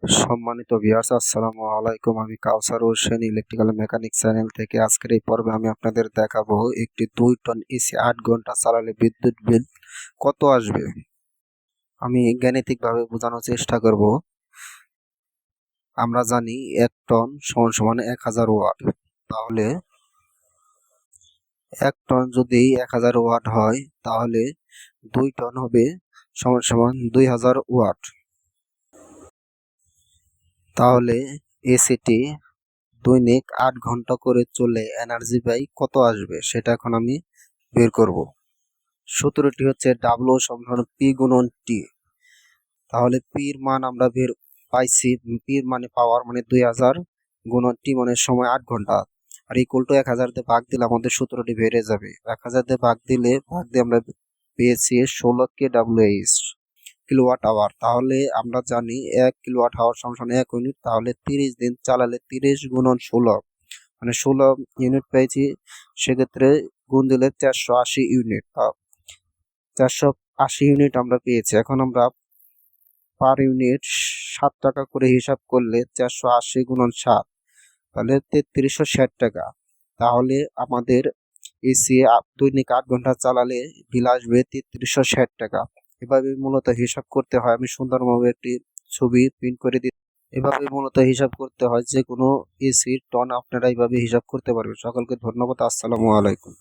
সম্মানিত ভিউয়ার্স, আসসালামু আলাইকুম। আমি কাউসার হোসেন, ইলেকট্রিক্যাল মেকানিক চ্যানেল থেকে। আজকের এই পর্বে আমি আপনাদের দেখাবো একটি 2 টন এসি 8 ঘন্টা চালালে বিদ্যুৎ বিল কত আসবে। আমি গাণিতিকভাবে বোঝানোর চেষ্টা করব। আমরা জানি 1 টন সমান সমান 1000 ওয়াট। তাহলে 1 টন যদি 1000 ওয়াট হয়, তাহলে 2 টন হবে সমান সমান 2000 ওয়াট। তাহলে এসিটি দৈনিক 8 ঘন্টা করে চলে এনার্জি ব্যয় কত আসবে, সেটা এখন আমি বের করব। সূত্রটি হচ্ছে ডাব্লিউ সমান পি গুণন টি। তাহলে পির মান আমরা বের পাইছি, পির মানে পাওয়ার মানে 2000 গুণন টি মানে সময় 8 ঘন্টা, আর ইকুয়াল টু 1000 দিয়ে ভাগ দিলে আমাদের সূত্রটি বেড়ে যাবে। 1000 দিয়ে ভাগ দিয়ে আমরা পেয়েছি 16 kWh কিলোওয়াট আওয়ার। তাহলে আমরা জানি 1 কিলোওয়াট আওয়ার সমান 1 ইউনিট। তাহলে 30 দিন চালালে 30 গুণন 16 মানে 16 ইউনিট পেয়েছি। সেক্ষেত্রে গুণ দিলে 480 ইউনিট, 480 ইউনিট আমরা পেয়েছি। এখন আমরা পার ইউনিট 7 টাকা করে হিসাব করলে 480 গুণন 7, তাহলে 3360 টাকা। তাহলে আমাদের এসি দৈনিক 8 ঘন্টা চালালে বিল আসবে 3360 টাকা। এভাবে মূলত হিসাব করতে হয়। আমি সুন্দরভাবে একটি ছবি প্রিন্ট করে দিই। এভাবে মূলত হিসাব করতে হয়। যে কোনো এসির টন আপনারা এইভাবে হিসাব করতে পারবেন। সকলকে ধন্যবাদ। আসসালামু আলাইকুম।